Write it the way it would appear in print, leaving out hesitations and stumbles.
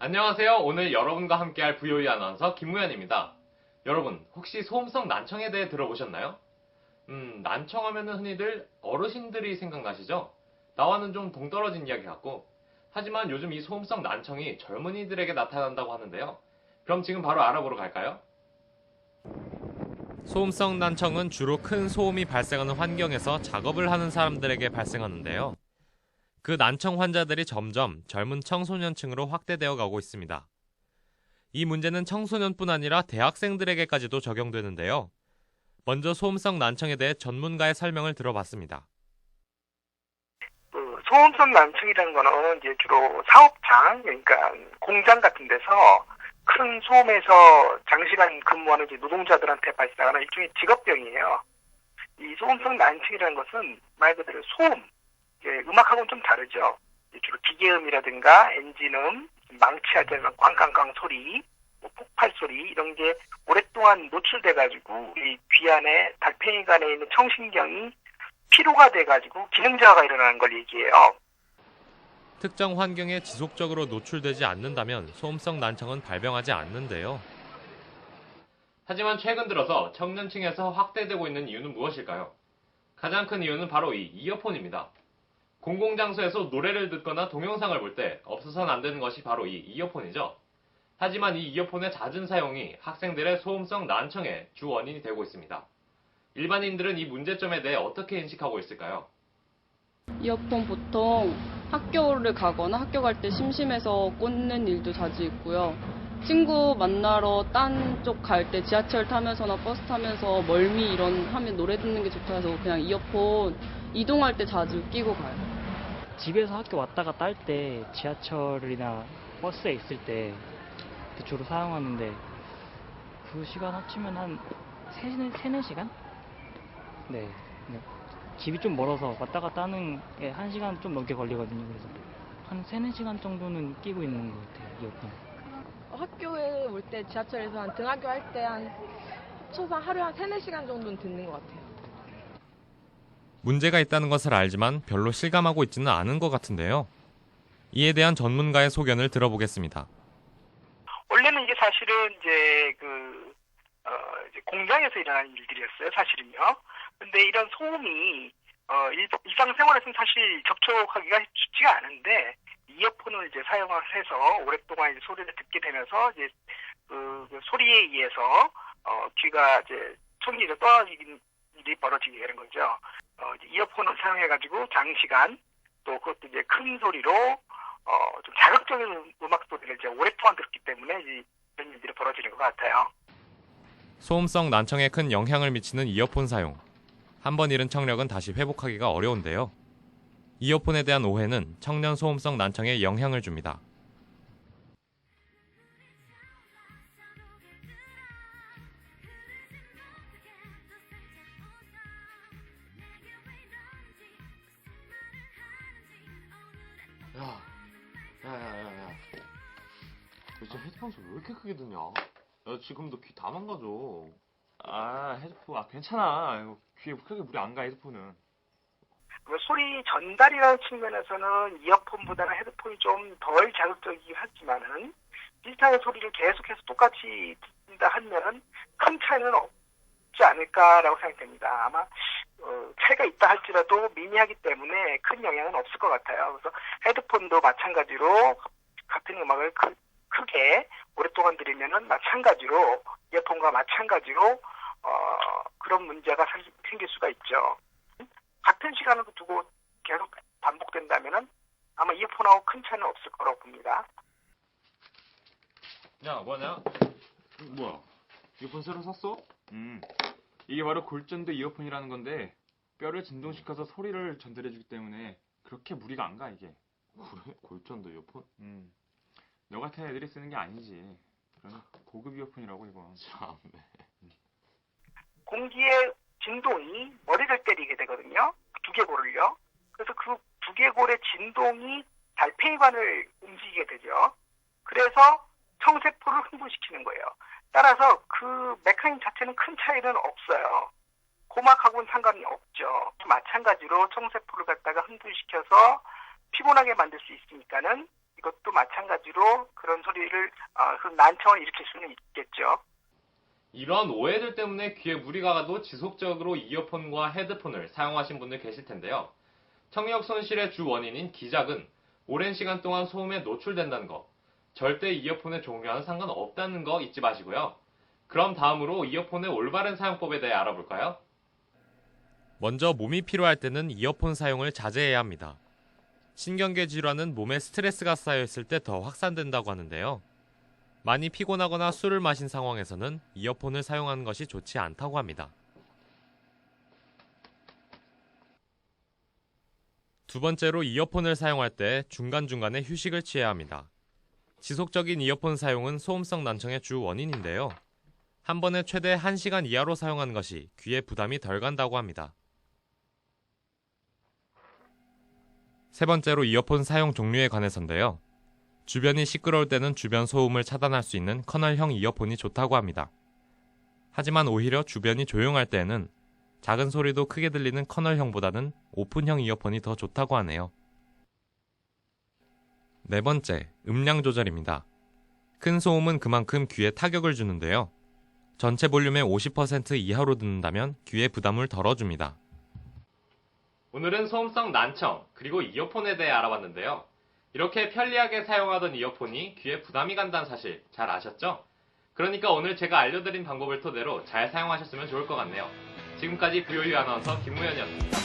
안녕하세요. 오늘 여러분과 함께할 VOE 아나운서 김무현입니다. 여러분, 혹시 소음성 난청에 대해 들어보셨나요? 난청하면은 흔히들 어르신들이 생각나시죠? 나와는 좀 동떨어진 이야기 같고, 하지만 요즘 이 소음성 난청이 젊은이들에게 나타난다고 하는데요. 그럼 지금 바로 알아보러 갈까요? 소음성 난청은 주로 큰 소음이 발생하는 환경에서 작업을 하는 사람들에게 발생하는데요. 그 난청 환자들이 점점 젊은 청소년층으로 확대되어 가고 있습니다. 이 문제는 청소년뿐 아니라 대학생들에게까지도 적용되는데요. 먼저 소음성 난청에 대해 전문가의 설명을 들어봤습니다. 소음성 난청이라는 거는 이제 주로 사업장, 그러니까 공장 같은 데서 큰 소음에서 장시간 근무하는 이제 노동자들한테 발생하는 일종의 직업병이에요. 이 소음성 난청이라는 것은 말 그대로 소음, 음악하고는 좀 다르죠. 주로 기계음이라든가 엔진음, 망치할 때는 꽝꽝꽝 소리, 폭발 소리 이런 게 오랫동안 노출돼가지고 이 귀 안에 달팽이 안에 있는 청신경이 피로가 돼가지고 기능 저하가 일어나는 걸 얘기해요. 특정 환경에 지속적으로 노출되지 않는다면 소음성 난청은 발병하지 않는데요. 하지만 최근 들어서 청년층에서 확대되고 있는 이유는 무엇일까요? 가장 큰 이유는 바로 이 이어폰입니다. 공공장소에서 노래를 듣거나 동영상을 볼 때 없어서는 안 되는 것이 바로 이 이어폰이죠. 하지만 이 이어폰의 잦은 사용이 학생들의 소음성 난청의 주 원인이 되고 있습니다. 일반인들은 이 문제점에 대해 어떻게 인식하고 있을까요? 이어폰 보통 학교를 가거나 학교 갈 때 심심해서 꽂는 일도 자주 있고요. 친구 만나러 딴 쪽 갈 때 지하철 타면서나 버스 타면서 멀미 이런 하면 노래 듣는 게 좋다 해서 그냥 이어폰 이동할 때 자주 끼고 가요. 집에서 학교 왔다 갔다 할 때 지하철이나 버스에 있을 때 주로 사용하는데 그 시간 합치면 한 4시간? 네. 집이 좀 멀어서 왔다 갔다 하는 게 1시간 좀 넘게 걸리거든요. 그래서 한 4시간 정도는 끼고 있는 것 같아요, 이어폰. 학교에 올 때 지하철에서 한 등하교 할 때 한 합쳐서 하루에 한 3-4시간 정도는 듣는 것 같아요. 문제가 있다는 것을 알지만 별로 실감하고 있지는 않은 것 같은데요. 이에 대한 전문가의 소견을 들어보겠습니다. 원래는 이게 사실은 이제 이제 공장에서 일어나는 일들이었어요, 사실은요. 근데 이런 소음이 일상생활에서는 사실 접촉하기가 쉽지가 않은데 이어폰을 이제 사용을 해서 오랫동안 이제 소리를 듣게 되면서 이제 그 소리에 의해서 귀가 이제 청기가 떨어지는 일이 벌어지게 되는 거죠. 이제 이어폰을 사용해가지고 장시간 또 그것도 이제 큰 소리로 좀 자극적인 음악 소리를 이제 오랫동안 듣기 때문에 이런 일들이 벌어지는 것 같아요. 소음성 난청에 큰 영향을 미치는 이어폰 사용. 한번 잃은 청력은 다시 회복하기가 어려운데요. 이어폰에 대한 오해는 청년 소음성 난청에 영향을 줍니다. 야. 진짜 헤드폰 소리 왜 이렇게 크게 듣냐? 야, 지금도 귀 다 망가져. 헤드폰, 괜찮아. 이거 귀에 크게 무리 안 가, 헤드폰은. 소리 전달이라는 측면에서는 이어폰보다는 헤드폰이 좀 덜 자극적이긴 하지만은 비슷한 소리를 계속해서 똑같이 듣는다 하면은 큰 차이는 없지 않을까라고 생각됩니다. 아마 차이가 있다 할지라도 미미하기 때문에 큰 영향은 없을 것 같아요. 그래서 헤드폰도 마찬가지로 같은 음악을 크게 오랫동안 들으면은 마찬가지로 이어폰과 마찬가지로 그런 문제가 생길 수가 있죠. 같은 시간을 두고 계속 반복된다면은 아마 이어폰하고 큰 차이는 없을 거라고 봅니다. 야, 뭐냐? 뭐야? 이어폰 새로 샀어? 이게 바로 골전도 이어폰이라는 건데 뼈를 진동시켜서 소리를 전달해주기 때문에 그렇게 무리가 안 가, 이게. 그래? 골전도 이어폰? 너 같은 애들이 쓰는 게 아니지. 그러니 고급 이어폰이라고, 이건. 참네. 공기의 진동이 머리를 때리게 되거든요. 두개골을요. 그래서 그 두개골의 진동이 달팽이관을 움직이게 되죠. 그래서 청세포를 흥분시키는 거예요. 따라서 그 메커니즘 자체는 큰 차이는 없어요. 고막하고는 상관이 없죠. 마찬가지로 청세포를 갖다가 흥분시켜서 피곤하게 만들 수 있으니까는 이것도 마찬가지로 그런 소리를 그 난청을 일으킬 수는 있겠죠. 이런 오해들 때문에 귀에 무리가 가도 지속적으로 이어폰과 헤드폰을 사용하신 분들 계실 텐데요. 청력 손실의 주 원인인 기작은 오랜 시간 동안 소음에 노출된다는 거, 절대 이어폰의 종류와는 상관없다는 거 잊지 마시고요. 그럼 다음으로 이어폰의 올바른 사용법에 대해 알아볼까요? 먼저 몸이 피로할 때는 이어폰 사용을 자제해야 합니다. 신경계 질환은 몸에 스트레스가 쌓여있을 때 더 확산된다고 하는데요. 많이 피곤하거나 술을 마신 상황에서는 이어폰을 사용하는 것이 좋지 않다고 합니다. 두 번째로 이어폰을 사용할 때 중간중간에 휴식을 취해야 합니다. 지속적인 이어폰 사용은 소음성 난청의 주 원인인데요. 한 번에 최대 1시간 이하로 사용하는 것이 귀에 부담이 덜 간다고 합니다. 세 번째로 이어폰 사용 종류에 관해서인데요. 주변이 시끄러울 때는 주변 소음을 차단할 수 있는 커널형 이어폰이 좋다고 합니다. 하지만 오히려 주변이 조용할 때에는 작은 소리도 크게 들리는 커널형보다는 오픈형 이어폰이 더 좋다고 하네요. 네 번째, 음량 조절입니다. 큰 소음은 그만큼 귀에 타격을 주는데요. 전체 볼륨의 50% 이하로 듣는다면 귀에 부담을 덜어줍니다. 오늘은 소음성 난청, 그리고 이어폰에 대해 알아봤는데요. 이렇게 편리하게 사용하던 이어폰이 귀에 부담이 간다는 사실 잘 아셨죠? 그러니까 오늘 제가 알려드린 방법을 토대로 잘 사용하셨으면 좋을 것 같네요. 지금까지 부요유 아나운서 김무현이었습니다.